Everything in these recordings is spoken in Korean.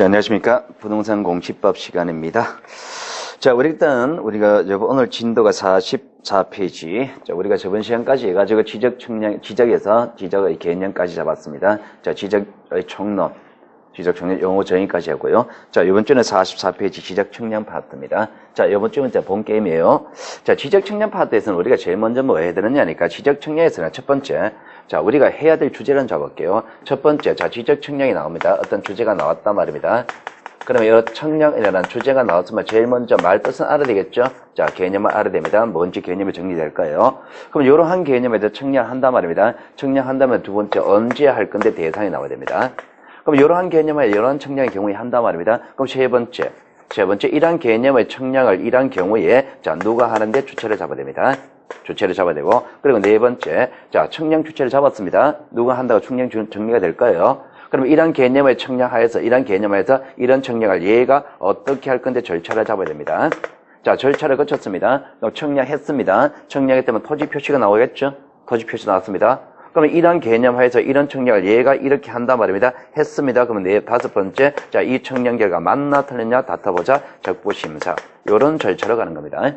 자, 안녕하십니까. 부동산 공시법 시간입니다. 자, 우리가 오늘 진도가 44페이지. 자, 우리가 저번 시간까지 해가지고 지적의 개념까지 잡았습니다. 자, 지적의 총론, 용어 정의까지 하고요. 자, 이번 주는 44페이지 지적 측량 파트입니다. 자, 이번 주는 본 게임이에요. 자, 지적 측량 파트에서는 우리가 제일 먼저 뭐 해야 되느냐니까 지적 측량에서는 첫 번째, 자, 우리가 해야 될 주제를 잡을게요. 첫 번째, 자, 지적 측량이 나옵니다. 어떤 주제가 나왔단 말입니다. 그러면 이 측량이라는 주제가 나왔으면 제일 먼저 말 뜻은 알아야 되겠죠? 자, 개념을 알아야 됩니다. 뭔지 개념이 정리될까요? 그럼 이러한 개념에 대해서 측량한단 말입니다. 측량한다면 두 번째, 언제 할 건데 대상이 나와야 됩니다. 그럼 이러한 개념에 이러한 측량의 경우에 한단 말입니다. 그럼 세 번째, 이러한 개념의 측량을 이러한 경우에 자, 누가 하는데 주체를 잡아야 됩니다. 주체를 잡아야 되고, 그리고 네 번째, 자, 측량 주체를 잡았습니다. 누가 한다고 측량 정리가 될까요? 그럼 이런 개념의 측량하에서, 이런 측량을 얘가 어떻게 할 건데 절차를 잡아야 됩니다. 자, 절차를 거쳤습니다. 측량했습니다. 측량했다면 토지 표시가 나오겠죠? 토지 표시 나왔습니다. 그러면 이런 개념 하에서 이런 측량을 얘가 이렇게 한단 말입니다. 했습니다. 그러면 다섯 번째, 자, 이 측량 결과 맞나 틀렸냐 다퉈보자. 적부심사. 요런 절차로 가는 겁니다.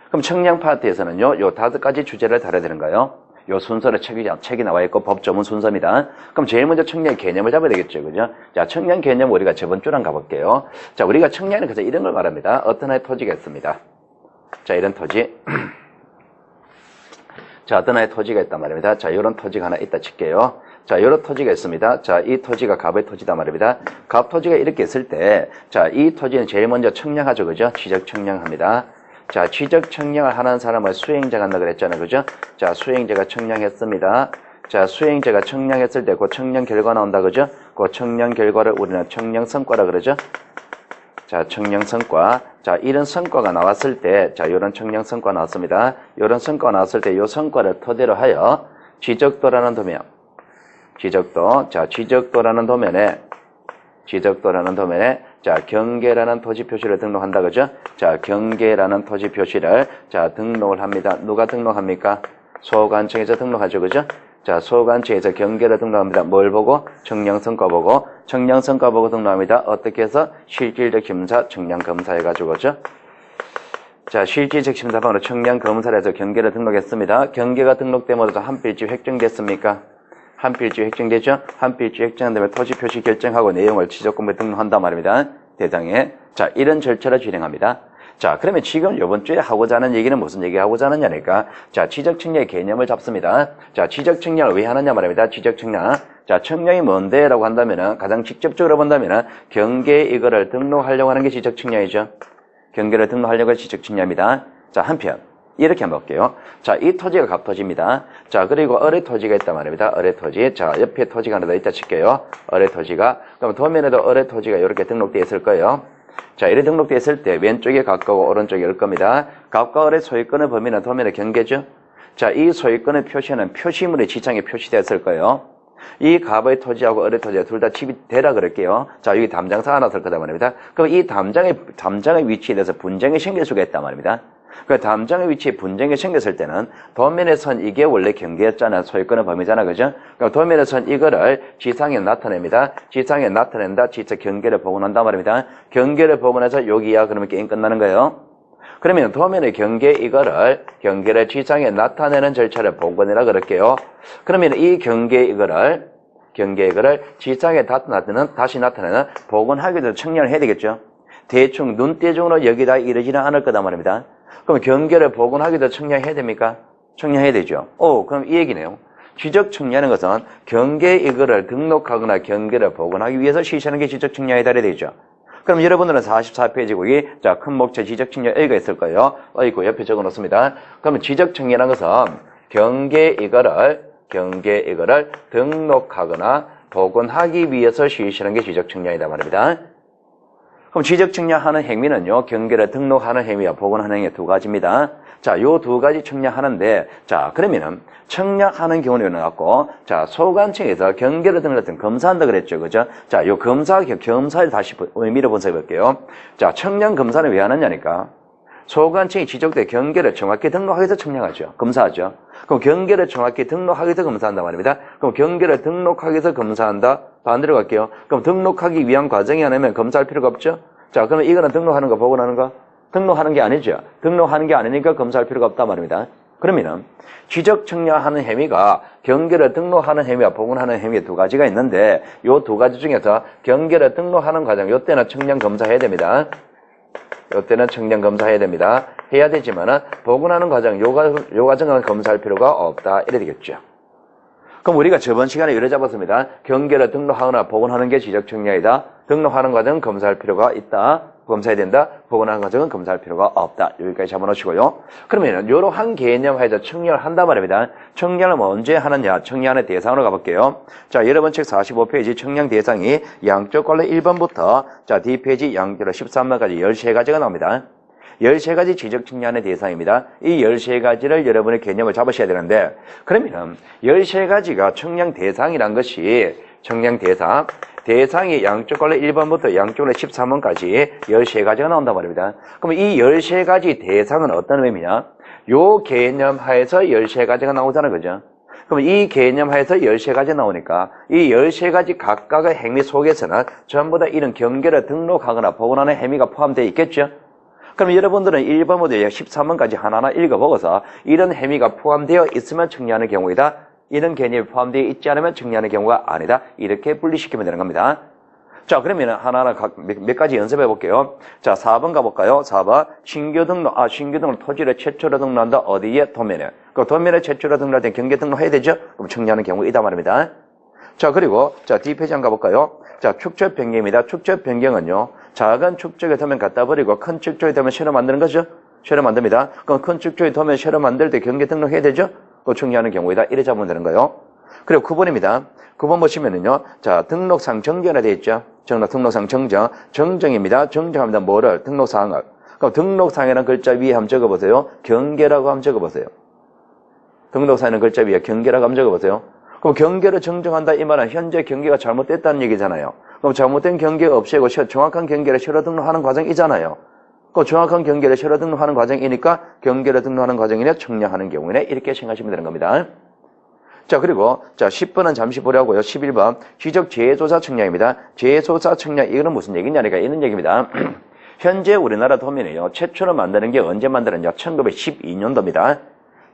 그럼 측량 파트에서는요, 요 다섯 가지 주제를 다뤄야 되는 거예요. 요 순서로 책이 나와 있고 법 전문 순서입니다. 그럼 제일 먼저 측량 개념을 잡아야 되겠죠, 그죠? 자, 측량 개념 우리가 저번 주랑 가볼게요. 자, 우리가 측량은 그래서 이런 걸 말합니다. 어떤 하나의 토지가 있습니다. 자, 이런 토지. 자, 어떤 하나의 토지가 있단 말입니다. 자, 이런 토지가 하나 있다 칠게요. 자, 이런 토지가 있습니다. 자, 이 토지가 갑의 토지다 말입니다. 갑 토지가 이렇게 있을 때, 자, 이 토지는 제일 먼저 측량하죠, 그죠? 지적 측량합니다. 자, 지적 측량을 하는 사람을 수행자가 한다 그랬잖아요, 그죠? 자, 수행자가 측량했습니다. 자, 수행자가 측량했을 때 그 측량 결과 나온다, 그죠? 그 측량 결과를 우리는 측량 성과라 그러죠? 자, 측량 성과. 자, 이런 성과가 나왔을 때, 자, 이런 측량 성과 나왔습니다. 이런 성과가 나왔을 때, 이 성과를 토대로 하여 지적도라는 도면, 자, 지적도라는 도면에, 자, 경계라는 토지 표시를 등록한다, 그죠? 자, 경계라는 토지 표시를, 자, 등록을 합니다. 누가 등록합니까? 소관청에서 등록하죠, 그죠? 자, 소관청에서 경계를 등록합니다. 뭘 보고? 측량성과 보고, 측량성과 보고 등록합니다. 어떻게 해서? 실질적 심사, 측량검사 해가지고, 그죠? 자, 실질적 심사방으로 측량검사를 해서 경계를 등록했습니다. 경계가 등록되면 한 필지 획정됐습니까? 한 필지 획정되죠? 한 필지 획정한 다음에 토지 표시 결정하고 내용을 지적공부에 등록한단 말입니다. 대상에. 자, 이런 절차를 진행합니다. 자, 그러면 지금 이번 주에 하고자 하는 얘기는 무슨 얘기 하고자 하느냐니까. 자, 지적 측량의 개념을 잡습니다. 자, 지적 측량을 왜 하느냐 말입니다. 지적 측량. 자, 측량이 뭔데? 라고 한다면은, 가장 직접적으로 본다면은, 경계에 이거를 등록하려고 하는 게 지적 측량이죠. 경계를 등록하려고 하는 지적 측량입니다. 자, 한편. 이렇게 한번 볼게요. 자, 이 토지가 갑토지입니다. 자, 그리고 어뢰 토지가 있단 말입니다. 어뢰 토지. 자, 옆에 토지가 하나 더 있다 칠게요. 어뢰 토지가. 그럼 도면에도 어뢰 토지가 이렇게 등록되어 있을 거예요. 자, 이렇게 등록되어 있을 때 왼쪽에 갑과 오른쪽에 올 겁니다. 갑과 어뢰 소유권의 범위는 도면의 경계죠. 자, 이 소유권의 표시는 표시물의 지장에 표시되었을 거예요. 이 갑의 토지하고 어뢰 토지가 둘 다 집이 되라 그럴게요. 자, 여기 담장사 하나 쓸 거다 말입니다. 그럼 이 담장의 위치에 대해서 분쟁이 생길 수가 있단 말입니다. 그 담장의 위치에 분쟁이 생겼을 때는 도면의 선 이게 원래 경계였잖아. 소유권의 범위잖아. 그죠? 그럼 도면의 선 이거를 지상에 나타냅니다. 지상에 나타낸다. 지적 경계를 복원한단 말입니다. 경계를 복원해서 여기야. 그러면 게임 끝나는 거예요. 그러면 도면의 경계를 지상에 나타내는 절차를 복원이라 그럴게요. 그러면 이 경계 이거를 지상에 다시 나타내는 복원하기 위해서 측량을 해야 되겠죠. 대충 눈대중으로 여기다 이러지는 않을 거다 말입니다. 그럼 경계를 복원하기 위해서 측량해야 됩니까? 측량해야 되죠. 그럼 이 얘기네요. 지적 측량하는 것은 경계 이거를 등록하거나 경계를 복원하기 위해서 실시하는 게 지적 측량에 달해야 되죠. 그럼 여러분들은 44페이지 거기, 자, 큰 목차 지적 측량 A가 있을 거예요. 있고 옆에 적어 놓습니다. 그러면 지적 측량하는 것은 경계 이거를 등록하거나 복원하기 위해서 실시하는 게 지적 측량이다 말입니다. 그럼 지적 측량하는 행위는요, 경계를 등록하는 행위와 복원하는 행위 두 가지입니다. 자, 요 두 가지 측량하는데, 자, 그러면은, 측량하는 경우는 나왔고, 자, 소관청에서 경계를 등록했던 검사한다 그랬죠, 그죠? 자, 요 검사를 다시 의미를 분석해 볼게요. 자, 측량 검사는 왜 하느냐니까. 소관청이 지적돼 경계를 정확히 등록하기 위해서 청량하죠. 검사하죠. 그럼 경계를 정확히 등록하기 위해서 검사한단 말입니다. 그럼 경계를 등록하기 위해서 검사한다. 반대로 갈게요. 그럼 등록하기 위한 과정이 아니면 검사할 필요가 없죠. 자, 그러면 이거는 등록하는 거, 복원하는 거? 등록하는 게 아니죠. 등록하는 게 아니니까 검사할 필요가 없단 말입니다. 그러면은 지적 청량하는 행위가 경계를 등록하는 행위와 복원하는 행위 두 가지가 있는데 요 두 가지 중에서 경계를 등록하는 과정, 요때는 청량 검사해야 됩니다. 요때는 청량 검사해야 됩니다. 해야 되지만은 복원하는 과정, 요 과정은 검사할 필요가 없다. 이래 되겠죠. 그럼 우리가 저번 시간에 이래 잡았습니다. 경계를 등록하거나 복원하는 게 지적 청량이다. 등록하는 과정은 검사할 필요가 있다. 검사해야 된다. 복원하는 과정은 검사할 필요가 없다. 여기까지 잡아놓으시고요. 그러면 이러한 개념 하에서 청량을 한단 말입니다. 청량을 언제 하느냐? 청량의 대상으로 가볼게요. 자, 여러분 책 45페이지 청량 대상이 양쪽 걸로 1번부터 자, D페이지 양쪽으로 13번까지 13가지가 나옵니다. 13가지 지적 청량의 대상입니다. 이 13가지를 여러분의 개념을 잡으셔야 되는데 그러면 13가지가 청량 대상이란 것이 청량 대상 대상이 양쪽 걸로 1번부터 양쪽으로 13번까지 13가지가 나온단 말입니다. 그럼 이 13가지 대상은 어떤 의미냐? 요 개념 하에서 13가지가 나오잖아요. 그죠? 그럼 이 개념 하에서 13가지 나오니까 이 13가지 각각의 행위 속에서는 전부 다 이런 경계를 등록하거나 복원하는 행위가 포함되어 있겠죠? 그럼 여러분들은 1번부터 13번까지 하나하나 읽어보고서 이런 행위가 포함되어 있으면 청량하는 경우이다. 이런 개념이 포함되어 있지 않으면 청량하는 경우가 아니다. 이렇게 분리시키면 되는 겁니다. 자, 그러면 하나하나 몇 가지 연습해 볼게요. 자, 4번 가볼까요? 4번. 신규 등록 토지를 최초로 등록한다. 어디에? 도면에. 그 도면에 최초로 등록할 때 경계 등록해야 되죠? 그럼 청량하는 경우이다 말입니다. 자, 그리고 자, D페이지 한번 가볼까요? 자, 축적 변경입니다. 축적 변경은요. 작은 축적의 도면 갖다 버리고 큰 축적의 도면 새로 만드는 거죠? 새로 만듭니다. 그럼 큰 축적의 도면 새로 만들 때 경계 등록해야 되죠? 그 청량하는 경우이다. 이래 잡으면 되는 거예요. 그리고 9번입니다. 9번 보시면은요. 자, 등록상 정정이 되어 있죠? 등록상 정정. 정정입니다. 정정합니다. 뭐를? 등록사항을. 그럼 등록상이라는 글자 위에 한번 적어보세요. 경계라고 한번 적어보세요. 등록상이라는 글자 위에 경계라고 한번 적어보세요. 그럼 경계를 정정한다 이 말은 현재 경계가 잘못됐다는 얘기잖아요. 그럼 잘못된 경계 없애고 정확한 경계를 새로 등록하는 과정이잖아요. 그 정확한 경계를 새로 등록하는 과정이니까 경계를 등록하는 과정이냐 청량하는 경우에 이렇게 생각하시면 되는 겁니다. 자, 그리고 자 10번은 잠시 보려고요. 11번 지적 재조사 청량입니다. 재조사 청량 이거는 무슨 얘기냐니까 이런 얘기입니다. 현재 우리나라 도면이요. 최초로 만드는 게 언제 만들었냐? 1912년도입니다.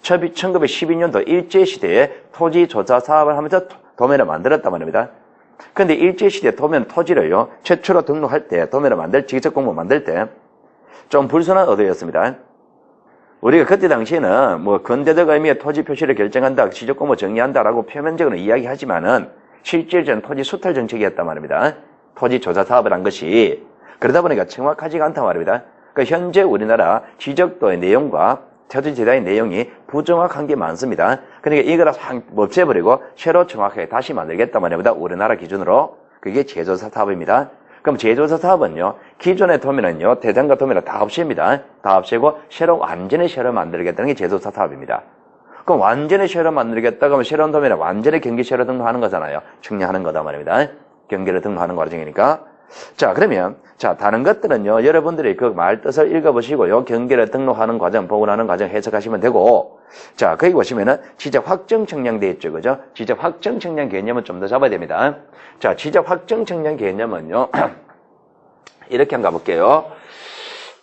1912년도 일제시대에 토지조사 사업을 하면서 도면을 만들었단 말입니다. 근데 일제시대 도면 토지를요. 최초로 등록할 때 도면을 지적 공부 만들 때 좀 불순한 의도였습니다. 우리가 그때 당시에는 뭐 근대적 의미의 토지 표시를 결정한다, 지적 공부 정리한다라고 표면적으로 이야기하지만은 실질적인 토지 수탈 정책이었단 말입니다. 토지 조사 사업을 한 것이 그러다 보니까 정확하지가 않단 말입니다. 그러니까 현재 우리나라 지적도의 내용과 토지 제도의 내용이 부정확한 게 많습니다. 그러니까 이거를 없애버리고 새로 정확하게 다시 만들겠단 말입니다. 우리나라 기준으로 그게 재조사 사업입니다. 그럼 재조사 사업은요, 기존의 도면은요, 대장과 도면을 다 없앱니다. 다 없애고, 완전히 새로 만들겠다는 게 재조사 사업입니다. 그럼 완전히 새로 만들겠다 그러면 새로운 도면에 완전히 경계 새로 등록하는 거잖아요. 청량하는 거다 말입니다. 경계를 등록하는 과정이니까. 자, 그러면, 자, 다른 것들은요, 여러분들이 그 말 뜻을 읽어보시고요, 경계를 등록하는 과정, 복원하는 과정 해석하시면 되고, 자, 거기 보시면은, 지적 확정 청량돼 있죠, 그죠? 지적 확정 청량 개념은 좀 더 잡아야 됩니다. 자, 지적 확정 청량 개념은요, 이렇게 한번 가볼게요.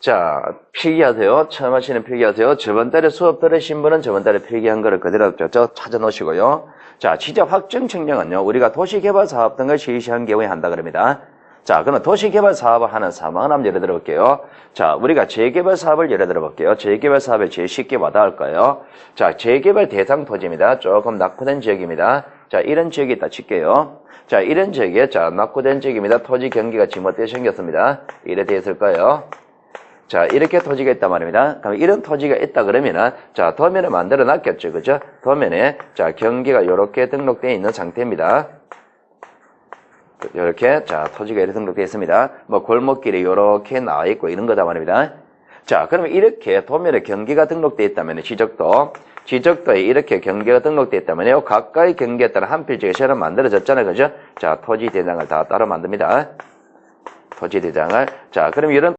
자, 필기하세요. 처음 하시는 필기하세요. 저번 달에 수업 들으신 분은 저번 달에 필기한 거를 그대로 찾아 놓으시고요. 자, 지적 확정 청량은요, 우리가 도시개발 사업 등을 실시한 경우에 한다 그럽니다. 자, 그러면 도시개발 사업을 하는 상황을 한번 예를 들어볼게요. 자, 우리가 재개발 사업을 예를 들어볼게요. 재개발 사업에 제일 쉽게 와닿을 거예요. 자, 재개발 대상 토지입니다. 조금 낙후된 지역입니다. 자, 이런 지역이 있다 칠게요. 자, 이런 지역에, 자, 낙후된 지역입니다. 토지 경계가 지멋대로 생겼습니다. 이래 돼 있을 거예요. 자, 이렇게 토지가 있단 말입니다. 그럼 이런 토지가 있다 그러면은, 자, 도면을 만들어 놨겠죠. 그죠? 도면에, 자, 경계가 이렇게 등록되어 있는 상태입니다. 이렇게, 자, 토지가 이렇게 등록되어 있습니다. 뭐, 골목길이 이렇게 나와 있고 이런 거다 말입니다. 자, 그러면 이렇게 도면에 경계가 등록되어 있다면, 지적도에 이렇게 경계가 등록되어 있다면요, 가까이 경계에 따라 한 필지가 새로 만들어졌잖아요. 그죠? 자, 토지 대장을 다 따로 만듭니다. 토지 대장을. 자, 그럼 이런